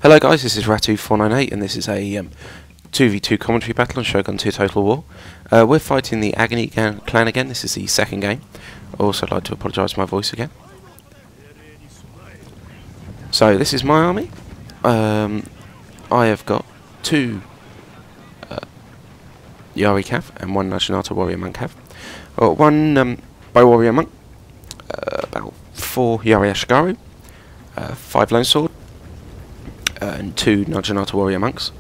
Hello guys, this is Ratu498 and this is a 2v2 commentary battle on Shogun 2 Total War. We're fighting the Aggony clan again. This is the second game. I'd also like to apologise for my voice again. So this is my army. I have got two Yari Cav and one Naginata Warrior Monk Cav. One Bow Warrior Monk, about 4 Yari Ashigaru, 5 Lone Sword, and 2 Naginata Warrior Monks.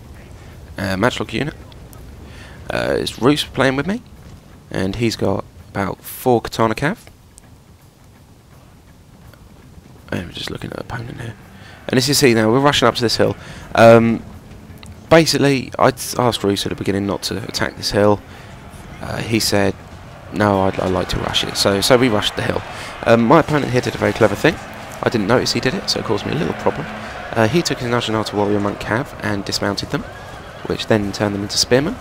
Matchlock unit. It's Roos playing with me, and he's got about 4 Katana Cav. I'm just looking at the opponent here. And as you see now, we're rushing up to this hill. Basically, I asked Roos at the beginning not to attack this hill. He said, no, I'd like to rush it. So we rushed the hill. My opponent here did a very clever thing. I didn't notice he did it, so it caused me a little problem. He took his Naginata Warrior Monk Cav and dismounted them, which then turned them into spearmen.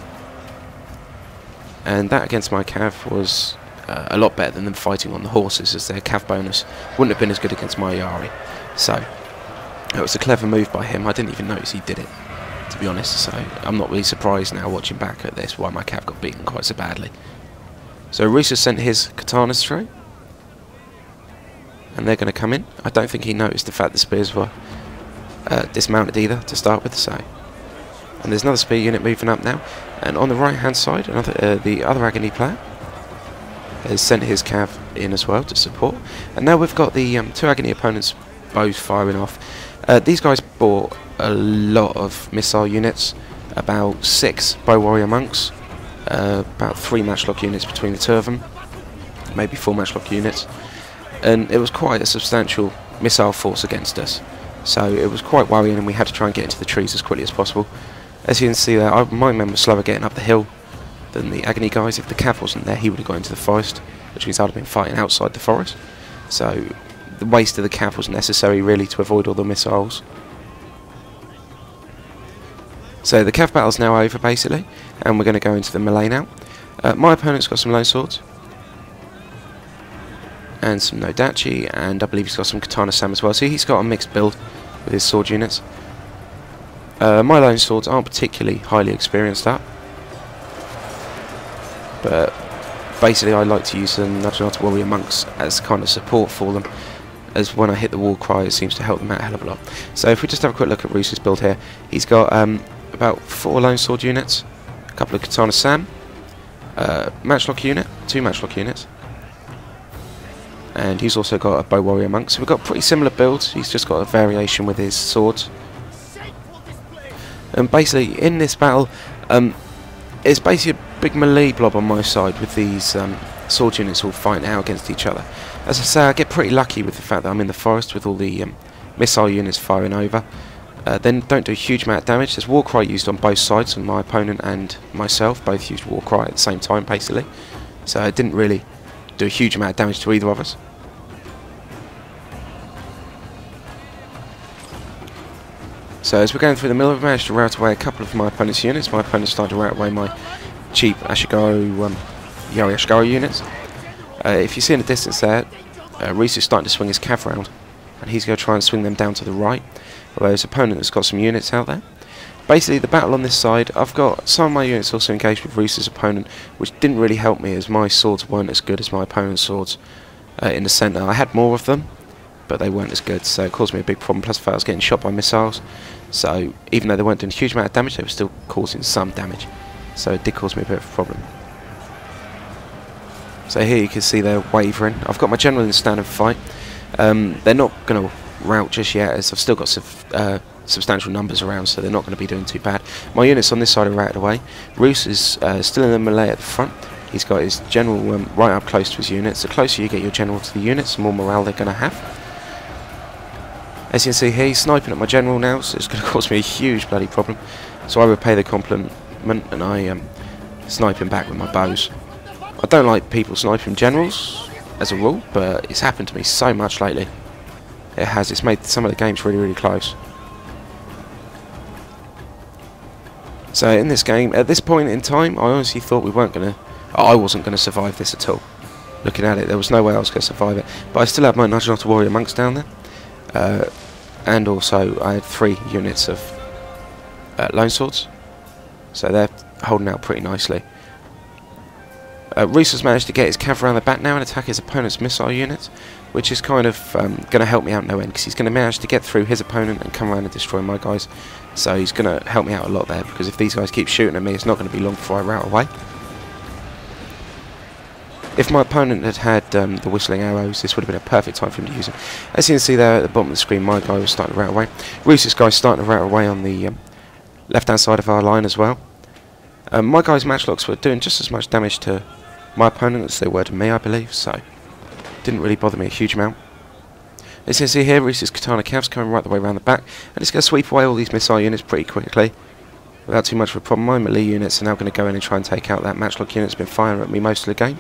And that against my Cav was a lot better than them fighting on the horses, as their Cav bonus wouldn't have been as good against my Yari. So it was a clever move by him. I didn't even notice he did it, to be honest, so I'm not really surprised now watching back at this why my Cav got beaten quite so badly. So Roos has sent his katanas through, and they're going to come in. I don't think he noticed the fact the spears were dismounted either to start with. So, and there's another spear unit moving up now, and on the right hand side the other Aggony player has sent his Cav in as well to support, and now we've got the 2 Aggony opponents both firing off. These guys bought a lot of missile units, about 6 Bow Warrior Monks, about 3 Matchlock units between the 2 of them, maybe 4 Matchlock units, and it was quite a substantial missile force against us. So it was quite worrying, and we had to try and get into the trees as quickly as possible. As you can see there, my men were slower getting up the hill than the Aggony guys. If the Cav wasn't there, he would have got into the forest, which means I'd have been fighting outside the forest. So the waste of the Cav was necessary really to avoid all the missiles. So the Cav battle's now over basically, and we're going to go into the melee now. My opponent's got some Lone Swords and some Nodachi, and I believe he's got some Katana Sam as well, so he's got a mixed build with his sword units. My Lone Swords aren't particularly highly experienced at, but basically I like to use the Naginata Warrior Monks as kind of support for them, as when I hit the war cry it seems to help them out a hell of a lot. So if we just have a quick look at Roos's build here, he's got about 4 Lone Sword units, a couple of Katana Sam, Matchlock unit, 2 Matchlock units, and he's also got a Bow Warrior Monk. So we've got pretty similar builds, he's just got a variation with his swords. And basically in this battle, it's basically a big melee blob on my side with these sword units all fighting out against each other. As I say, I get pretty lucky with the fact that I'm in the forest with all the missile units firing over. Then don't do a huge amount of damage. There's Warcry used on both sides, and my opponent and myself both used Warcry at the same time basically. So it didn't really do a huge amount of damage to either of us. So as we're going through the middle, we've managed to rout away a couple of my opponent's units. My opponent started to rout away my cheap Ashigaru, Yari Ashigaru units. If you see in the distance there, Roos is starting to swing his Cav round, and he's going to try and swing them down to the right, although his opponent has got some units out there. Basically the battle on this side, I've got some of my units also engaged with Roos's opponent, which didn't really help me as my swords weren't as good as my opponent's swords in the centre. I had more of them, but they weren't as good, so it caused me a big problem. Plus the fact I was getting shot by missiles, so even though they weren't doing a huge amount of damage, they were still causing some damage, so it did cause me a bit of a problem. So here you can see they're wavering. I've got my general in the standard fight. They're not going to rout just yet, as I've still got substantial numbers around, so they're not going to be doing too bad. My units on this side are routed away. Roos is still in the melee at the front. He's got his general right up close to his units. The closer you get your general to the units, the more morale they're going to have. As you can see here, he's sniping at my general now, so it's going to cause me a huge bloody problem. So I repay the compliment, and I snipe him back with my bows. I don't like people sniping generals, as a rule, but it's happened to me so much lately. It has, it's made some of the games really, really close. So in this game, at this point in time, I honestly thought I wasn't going to survive this at all. Looking at it, there was no way I was going to survive it. But I still have my Naginata Warrior Monks down there. and also I had 3 units of lone swords, so they're holding out pretty nicely. Reese has managed to get his cav around the back now and attack his opponent's missile units, which is kind of going to help me out no end, because he's going to manage to get through his opponent and come around and destroy my guys. So he's going to help me out a lot there, because if these guys keep shooting at me, it's not going to be long before I rout away. If my opponent had had the whistling arrows, this would have been a perfect time for him to use them. As you can see there at the bottom of the screen, my guy was starting to rout away. Reese's guy's starting to rout away on the left-hand side of our line as well. My guy's matchlocks were doing just as much damage to my opponent as they were to me, I believe, so didn't really bother me a huge amount. As you can see here, Reese's katana cavs coming right the way around the back, and it's going to sweep away all these missile units pretty quickly without too much of a problem. My melee units are now going to go in and try and take out that matchlock unit that's been firing at me most of the game.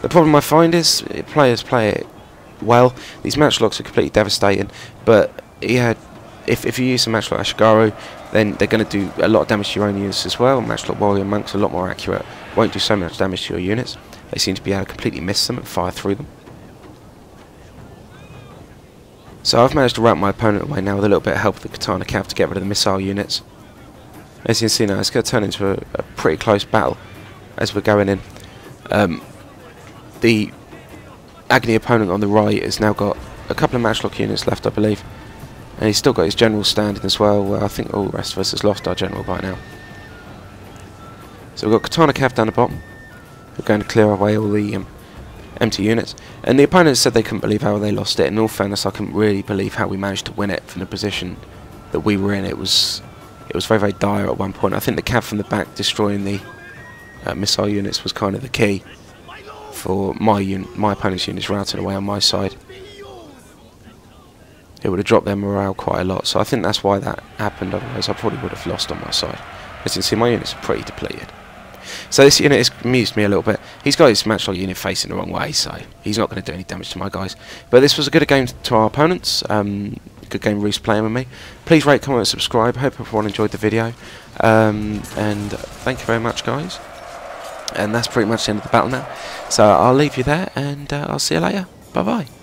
The problem I find is players play it well. These matchlocks are completely devastating, but if you use a matchlock Ashigaru, then they're going to do a lot of damage to your own units as well. Matchlock warrior monks are a lot more accurate, won't do so much damage to your units. They seem to be able to completely miss them and fire through them. So I've managed to rout my opponent away now with a little bit of help with the katana cav to get rid of the missile units. As you can see now, it's going to turn into a pretty close battle as we're going in. The Aggony opponent on the right has now got a couple of matchlock units left, I believe, and he's still got his general standing as well. I think all the rest of us has lost our general by now. So we've got katana cav down the bottom. We're going to clear away all the empty units, and the opponents said they couldn't believe how they lost it. In all fairness, I couldn't really believe how we managed to win it from the position that we were in. It was very, very dire at one point. I think the cav from the back destroying the missile units was kind of the key for my opponent's units routing away on my side. It would have dropped their morale quite a lot, so I think that's why that happened. Otherwise I probably would have lost on my side. As you can see, my units are pretty depleted. So this unit has amused me a little bit. He's got his matchlock unit facing the wrong way, so he's not going to do any damage to my guys. But this was a good game to our opponents. Good game Reese playing with me. Please rate, comment and subscribe. Hope everyone enjoyed the video. And thank you very much, guys. And that's pretty much the end of the battle now. So I'll leave you there, and I'll see you later. Bye bye.